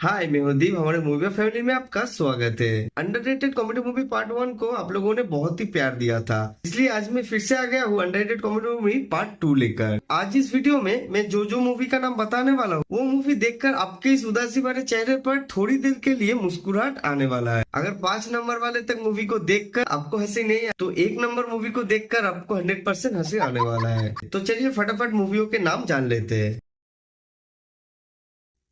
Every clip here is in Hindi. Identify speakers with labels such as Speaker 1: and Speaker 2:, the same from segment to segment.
Speaker 1: हाय, मैं हूँ दीप। हमारे मूवी फैमिली में आपका स्वागत है। अंडररेटेड कॉमेडी मूवी पार्ट 1 को आप लोगों ने बहुत ही प्यार दिया था, इसलिए आज मैं फिर से आ गया हूँ अंडररेटेड कॉमेडी मूवी पार्ट 2 लेकर। आज इस वीडियो में मैं जो मूवी का नाम बताने वाला हूँ, वो मूवी देखकर आपके इस उदासी वाले चेहरे पर थोड़ी देर के लिए मुस्कुराहट आने वाला है। अगर 5 नंबर वाले तक मूवी को देखकर आपको हंसी नहीं आई, तो 1 नंबर मूवी को देखकर आपको 100% हंसी आने वाला है। तो चलिए फटाफट मूवियों के नाम जान लेते हैं।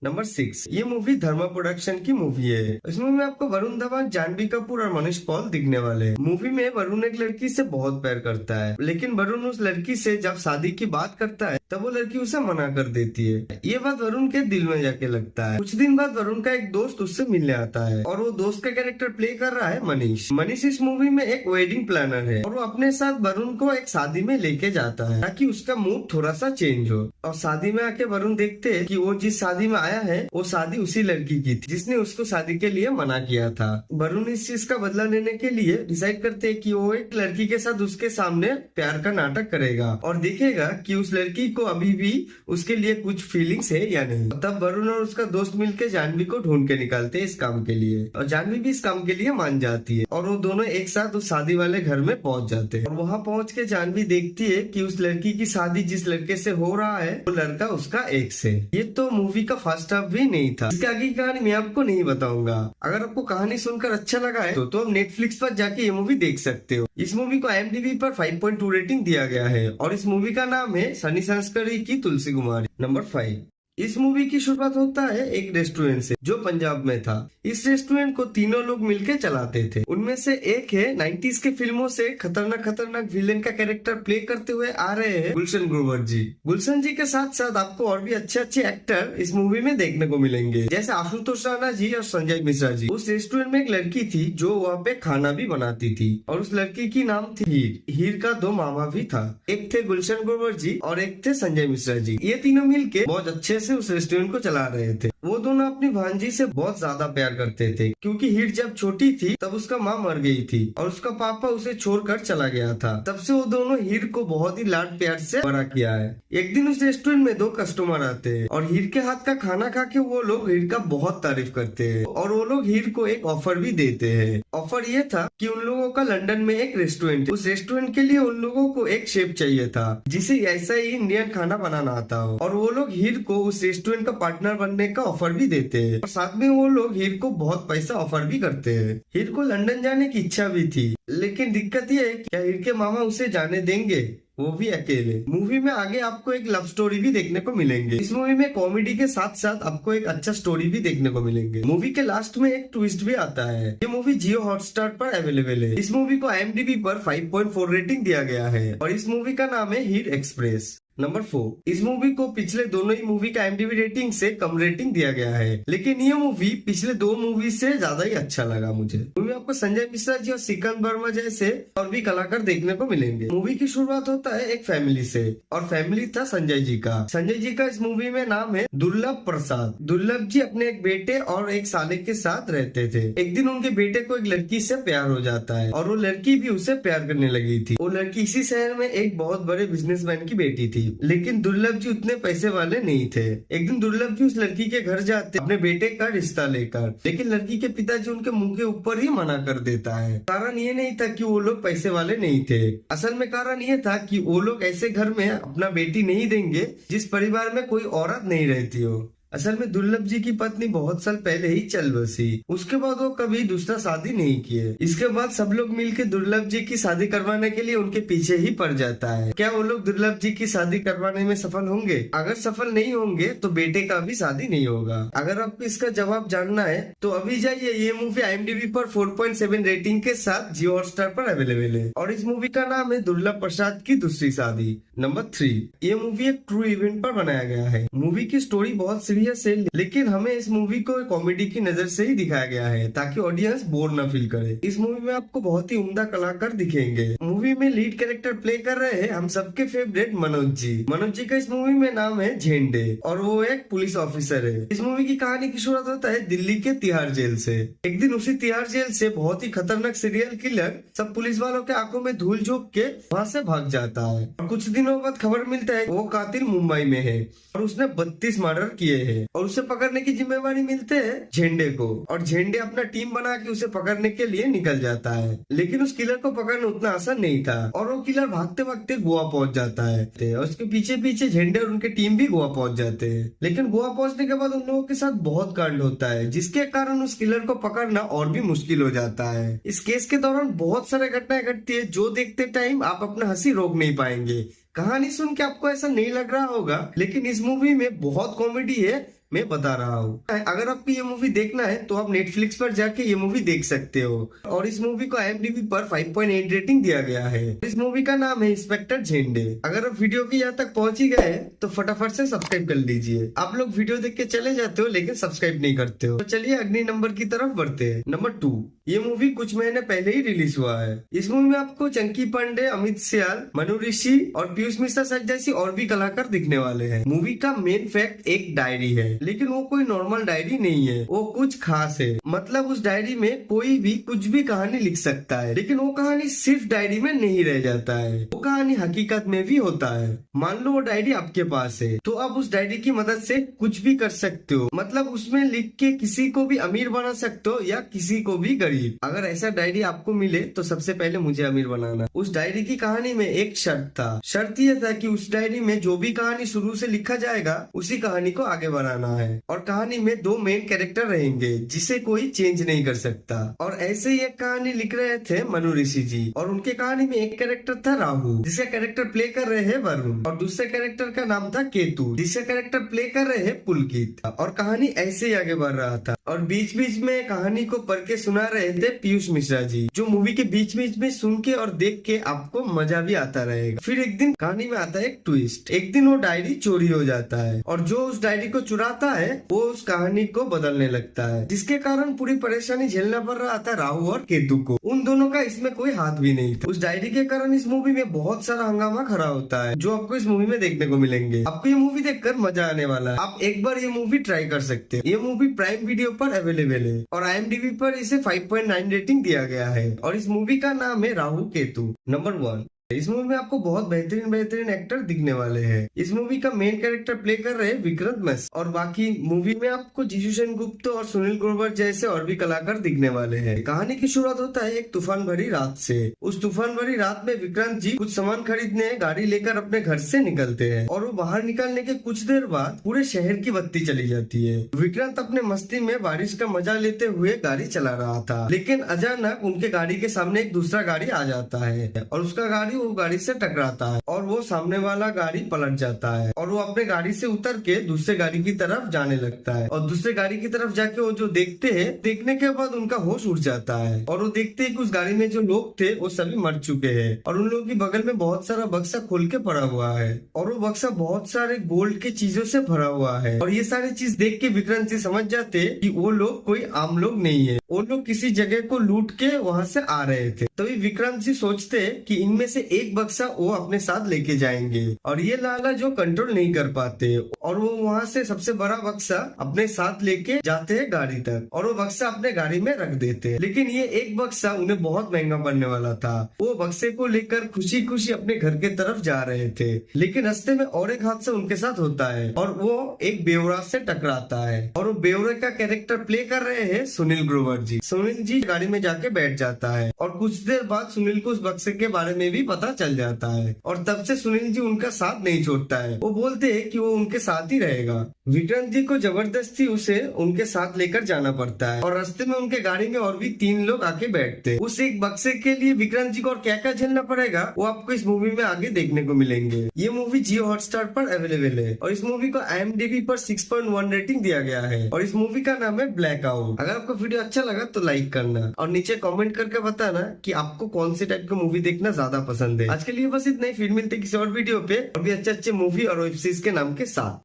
Speaker 1: नंबर 6, ये मूवी धर्मा प्रोडक्शन की मूवी है। इस मूवी में आपको वरुण धवन, जानवी कपूर और मनीष पॉल दिखने वाले हैं। मूवी में वरुण एक लड़की से बहुत प्यार करता है, लेकिन वरुण उस लड़की से जब शादी की बात करता है तब वो लड़की उसे मना कर देती है। ये बात वरुण के दिल में जाके लगता है। कुछ दिन बाद वरुण का एक दोस्त उससे मिलने आता है और वो दोस्त का कैरेक्टर प्ले कर रहा है मनीष। मनीष इस मूवी में एक वेडिंग प्लानर है और वो अपने साथ वरुण को एक शादी में लेके जाता है ताकि उसका मूड थोड़ा सा चेंज हो। और शादी में आके वरुण देखते हैं कि वो जिस शादी में आया है वो शादी उसी लड़की की थी जिसने उसको शादी के लिए मना किया था। वरुण इस चीज का बदला लेने के लिए डिसाइड करते हैं कि वो एक लड़की के साथ उसके सामने प्यार का नाटक करेगा और देखेगा कि उस लड़की को अभी भी उसके लिए कुछ फीलिंग्स है या नहीं। तब वरुण और उसका दोस्त मिलकर जानवी को ढूंढ के निकालते हैं इस काम के लिए, और जानवी भी इस काम के लिए मान जाती है और वो दोनों एक साथ उस शादी वाले घर में पहुंच जाते हैं। और वहाँ पहुंच के जानवी देखती है कि उस लड़की की शादी जिस लड़के से हो रहा है वो लड़का उसका एक्स है। ये तो मूवी का फर्स्ट हाफ भी नहीं था। इसके आगे की कहानी मैं आपको नहीं बताऊंगा। अगर आपको कहानी सुनकर अच्छा लगा है तो आप नेटफ्लिक्स पर जाके ये मूवी देख सकते हो। इस मूवी को IMDb पर 5.2 रेटिंग दिया गया है और इस मूवी का नाम है सनी संस्करी की तुलसी कुमारी। नंबर 5, इस मूवी की शुरुआत होता है एक रेस्टोरेंट से जो पंजाब में था। इस रेस्टोरेंट को तीनों लोग मिलकर चलाते थे। उनमें से एक है 90s के फिल्मों से खतरनाक विलेन का कैरेक्टर प्ले करते हुए आ रहे हैं गुलशन ग्रोवर जी। गुलशन जी के साथ साथ आपको और भी अच्छे एक्टर इस मूवी में देखने को मिलेंगे, जैसे आशुतोष राणा जी और संजय मिश्रा जी। उस रेस्टोरेंट में एक लड़की थी जो वहाँ पे खाना भी बनाती थी और उस लड़की की नाम थी हीर। हीर का 2 मामा भी था, एक थे गुलशन ग्रोवर जी और एक थे संजय मिश्रा जी। ये तीनों मिलके बहुत अच्छे से उस रेस्टोरेंट को चला रहे थे। वो दोनों अपनी भांजी से बहुत ज्यादा प्यार करते थे क्योंकि हीर जब छोटी थी तब उसका माँ मर गई थी और उसका पापा उसे छोड़कर चला गया था। तब से वो दोनों हीर को बहुत ही लाड प्यार से बड़ा किया है। एक दिन उस रेस्टोरेंट में 2 कस्टमर आते हैं और हीर के हाथ का खाना खा के वो लोग हीर का बहुत तारीफ करते हैं और वो लोग हीर को एक ऑफर भी देते हैं। ऑफर ये था कि उन लोगों का लंदन में एक रेस्टोरेंट है। उस रेस्टोरेंट के लिए उन लोगों को एक शेफ चाहिए था जिसे ऐसा ही इंडियन खाना बनाना आता हो, और वो लोग हीर को उस रेस्टोरेंट का पार्टनर बनने का ऑफर भी देते हैं और साथ में वो लोग हीर को बहुत पैसा ऑफर भी करते हैं। हीर को लंदन जाने की इच्छा भी थी, लेकिन दिक्कत ये है कि हीर के मामा उसे जाने देंगे, वो भी अकेले। मूवी में आगे आपको एक लव स्टोरी भी देखने को मिलेंगे। इस मूवी में कॉमेडी के साथ साथ आपको एक अच्छा स्टोरी भी देखने को मिलेंगे। मूवी के लास्ट में एक ट्विस्ट भी आता है। ये मूवी जियो हॉटस्टार पर अवेलेबल है। इस मूवी को IMDb पर 5.4 रेटिंग दिया गया है और इस मूवी का नाम है हीर एक्सप्रेस। नंबर 4, इस मूवी को पिछले दोनों ही मूवी का IMDb रेटिंग से कम रेटिंग दिया गया है, लेकिन ये मूवी पिछले 2 मूवी से ज्यादा ही अच्छा लगा मुझे। मूवी में आपको संजय मिश्रा जी और सिकंद वर्मा जैसे और भी कलाकार देखने को मिलेंगे। मूवी की शुरुआत होता है एक फैमिली से और फैमिली था संजय जी का। संजय जी का इस मूवी में नाम है दुर्लभ प्रसाद। दुर्लभ जी अपने एक बेटे और एक साले के साथ रहते थे। एक दिन उनके बेटे को एक लड़की से प्यार हो जाता है और वो लड़की भी उसे प्यार करने लगी थी। वो लड़की इसी शहर में एक बहुत बड़े बिजनेसमैन की बेटी थी, लेकिन दुर्लभ जी उतने पैसे वाले नहीं थे। एक दिन दुर्लभ जी उस लड़की के घर जाते अपने बेटे का रिश्ता लेकर, लेकिन लड़की के पिताजी उनके मुंह के ऊपर ही मना कर देता है। कारण ये नहीं था कि वो लोग पैसे वाले नहीं थे, असल में कारण ये था कि वो लोग ऐसे घर में अपना बेटी नहीं देंगे जिस परिवार में कोई औरत नहीं रहती हो। असल में दुर्लभ जी की पत्नी बहुत साल पहले ही चल बसी। उसके बाद वो कभी दूसरा शादी नहीं किए। इसके बाद सब लोग मिलकर दुर्लभ जी की शादी करवाने के लिए उनके पीछे ही पड़ जाता है। क्या वो लोग दुर्लभ जी की शादी करवाने में सफल होंगे? अगर सफल नहीं होंगे तो बेटे का भी शादी नहीं होगा। अगर आपको इसका जवाब जानना है तो अभी जाइए। ये मूवी IMDb पर 4.7 रेटिंग के साथ जियो हॉटस्टार पर अवेलेबल है और इस मूवी का नाम है दुर्लभ प्रसाद की दूसरी शादी। नंबर 3, ये मूवी एक ट्रू इवेंट पर बनाया गया है। मूवी की स्टोरी बहुत सीरियस है, लेकिन हमें इस मूवी को कॉमेडी की नजर से ही दिखाया गया है ताकि ऑडियंस बोर न फील करे। इस मूवी में आपको बहुत ही उम्दा कलाकार दिखेंगे। मूवी में लीड कैरेक्टर प्ले कर रहे हैं हम सबके फेवरेट मनोज जी। मनोज जी का इस मूवी में नाम है झेंडे और वो एक पुलिस ऑफिसर है। इस मूवी की कहानी की शुरुआत होता है दिल्ली के तिहाड़ जेल से। एक दिन उसी तिहाड़ जेल से बहुत ही खतरनाक सीरियल किलर सब पुलिस वालों के आंखों में धूल झोंक के वहाँ से भाग जाता है और कुछ दिनों बाद खबर मिलता है वो कातिल मुंबई में है और उसने 32 मर्डर किए हैं। हैं और उसे पकड़ने की जिम्मेवारी मिलते है झेंडे को, और झेंडे अपना टीम बना के उसे पकड़ने के लिए निकल जाता है। लेकिन उस किलर को पकड़ना उतना आसान नहीं था और वो किलर भागते भागते गोवा पहुंच जाता है और उसके पीछे पीछे झेंडे और उनके टीम भी गोवा पहुंच जाते हैं। लेकिन गोवा पहुंचने के बाद उन लोगों के साथ बहुत कांड होता है, जिसके कारण उस किलर को पकड़ना और भी मुश्किल हो जाता है। इस केस के दौरान बहुत सारे घटनाएं घटती है जो देखते टाइम आप अपना हंसी रोक नहीं पाएंगे। कहानी सुन के आपको ऐसा नहीं लग रहा होगा, लेकिन इस मूवी में बहुत कॉमेडी है, मैं बता रहा हूँ। अगर आपको ये मूवी देखना है तो आप नेटफ्लिक्स पर जाके ये मूवी देख सकते हो और इस मूवी को IMDb पर 5.8 रेटिंग दिया गया है। इस मूवी का नाम है इंस्पेक्टर झेंडे। अगर आप वीडियो के यहाँ तक पहुंच ही गए तो फटाफट से सब्सक्राइब कर लीजिए। आप लोग वीडियो देख के चले जाते हो लेकिन सब्सक्राइब नहीं करते हो। तो चलिए अगले नंबर की तरफ बढ़ते हैं। नंबर 2, ये मूवी कुछ महीने पहले ही रिलीज हुआ है। इस मूवी में आपको चंकी पांडे, अमित सियाल, मनु ऋषि और पीयूष मिश्रा सच जैसी और भी कलाकार दिखने वाले हैं। मूवी का मेन फैक्ट एक डायरी है, लेकिन वो कोई नॉर्मल डायरी नहीं है, वो कुछ खास है। मतलब उस डायरी में कोई भी कुछ भी कहानी लिख सकता है, लेकिन वो कहानी सिर्फ डायरी में नहीं रह जाता है, वो कहानी हकीकत में भी होता है। मान लो वो डायरी आपके पास है तो आप उस डायरी की मदद से कुछ भी कर सकते हो। मतलब उसमें लिख के किसी को भी अमीर बना सकते हो या किसी को भी गरीब। अगर ऐसा डायरी आपको मिले तो सबसे पहले मुझे अमीर बनाना। उस डायरी की कहानी में एक शर्त था। शर्त यह था कि उस डायरी में जो भी कहानी शुरू से लिखा जाएगा उसी कहानी को आगे बढ़ाना है और कहानी में 2 मेन कैरेक्टर रहेंगे जिसे कोई चेंज नहीं कर सकता। और ऐसे ही एक कहानी लिख रहे थे मनु ऋषि जी और उनके कहानी में एक कैरेक्टर था राहु, जिसका कैरेक्टर प्ले कर रहे हैं वरुण, और दूसरे कैरेक्टर का नाम था केतु, जिसका कैरेक्टर प्ले कर रहे हैं पुलकित। और कहानी ऐसे ही आगे बढ़ रहा था और बीच बीच में कहानी को पढ़ के सुना रहे थे पीयूष मिश्रा जी, जो मूवी के बीच बीच में सुन के और देख के आपको मजा भी आता रहेगा। फिर एक दिन कहानी में आता है एक ट्विस्ट। एक दिन वो डायरी चोरी हो जाता है और जो उस डायरी को चुराता है वो उस कहानी को बदलने लगता है, जिसके कारण पूरी परेशानी झेलना पड़ रहा था राहु और केतु को। उन दोनों का इसमें कोई हाथ भी नहीं था। उस डायरी के कारण इस मूवी में बहुत सारा हंगामा खड़ा होता है जो आपको इस मूवी में देखने को मिलेंगे। आपको ये मूवी देखकर मजा आने वाला है। आप एक बार ये मूवी ट्राई कर सकते हैं। ये मूवी प्राइम वीडियो पर अवेलेबल है और IMDb पर इसे 5.9 रेटिंग दिया गया है और इस मूवी का नाम है राहु केतु। नंबर 1, इस मूवी में आपको बहुत बेहतरीन एक्टर दिखने वाले हैं। इस मूवी का मेन कैरेक्टर प्ले कर रहे हैं विक्रांत मैसी और बाकी मूवी में आपको जीशु सेनगुप्ता और सुनील ग्रोवर जैसे और भी कलाकार दिखने वाले हैं। कहानी की शुरुआत होता है एक तूफान भरी रात से। उस तूफान भरी रात में विक्रांत जी कुछ सामान खरीदने गाड़ी लेकर अपने घर से निकलते हैं और वो बाहर निकलने के कुछ देर बाद पूरे शहर की बत्ती चली जाती है। विक्रांत अपने मस्ती में बारिश का मजा लेते हुए गाड़ी चला रहा था, लेकिन अचानक उनके गाड़ी के सामने एक दूसरा गाड़ी आ जाता है और उसका गाड़ी वो गाड़ी से टकराता है और वो सामने वाला गाड़ी पलट जाता है और वो अपने गाड़ी से उतर के दूसरे गाड़ी की तरफ जाने लगता है और दूसरे गाड़ी की तरफ जाके वो जो देखते हैं, देखने के बाद उनका होश उड़ जाता है और वो देखते हैं कि उस गाड़ी में जो लोग थे वो सभी मर चुके हैं और उन लोगों की बगल में बहुत सारा बक्सा खोल के पड़ा हुआ है और वो बक्सा बहुत सारे गोल्ड के चीजों से भरा हुआ है। और ये सारी चीज देख के विक्रांत जी समझ जाते कि वो लोग कोई आम लोग नहीं है, वो लोग किसी जगह को लूट के वहाँ से आ रहे थे। तभी विक्रांत जी सोचते कि इनमें से एक बक्सा वो अपने साथ लेके जाएंगे और ये लाला जो कंट्रोल नहीं कर पाते और वो वहाँ से सबसे बड़ा बक्सा अपने साथ लेके जाते हैं गाड़ी तक और वो बक्सा अपने गाड़ी में रख देते हैं। लेकिन ये एक बक्सा उन्हें बहुत महंगा पड़ने वाला था। वो बक्से को लेकर खुशी खुशी अपने घर के तरफ जा रहे थे, लेकिन रास्ते में और एक हादसा उनके साथ होता है और वो एक बेवड़ा से टकराता है और वो बेवड़े का कैरेक्टर प्ले कर रहे हैं सुनील ग्रोवर जी। सुनील जी गाड़ी में जाके बैठ जाता है और कुछ देर बाद सुनील को उस बक्से के बारे में भी पता चल जाता है और तब से सुनील जी उनका साथ नहीं छोड़ता है। वो बोलते हैं कि वो उनके साथ ही रहेगा। विक्रांत जी को जबरदस्ती उसे उनके साथ लेकर जाना पड़ता है और रास्ते में उनके गाड़ी में और भी 3 लोग आके बैठते हैं। उस एक बक्से के लिए विक्रांत जी को और क्या क्या झेलना पड़ेगा वो आपको इस मूवी में आगे देखने को मिलेंगे। ये मूवी जियो हॉटस्टार पर अवेलेबल है और इस मूवी को IMDb पर 6.1 रेटिंग दिया गया है और इस मूवी का नाम है ब्लैकआउट। अगर आपको वीडियो अच्छा लगा तो लाइक करना और नीचे कमेंट करके बताना कि आपको कौन से टाइप का मूवी देखना ज्यादा पसंद है। आज के लिए बस इतना ही, फिर मिलते किसी और वीडियो पे और भी अच्छे मूवी और वेब सीरीज के नाम के साथ।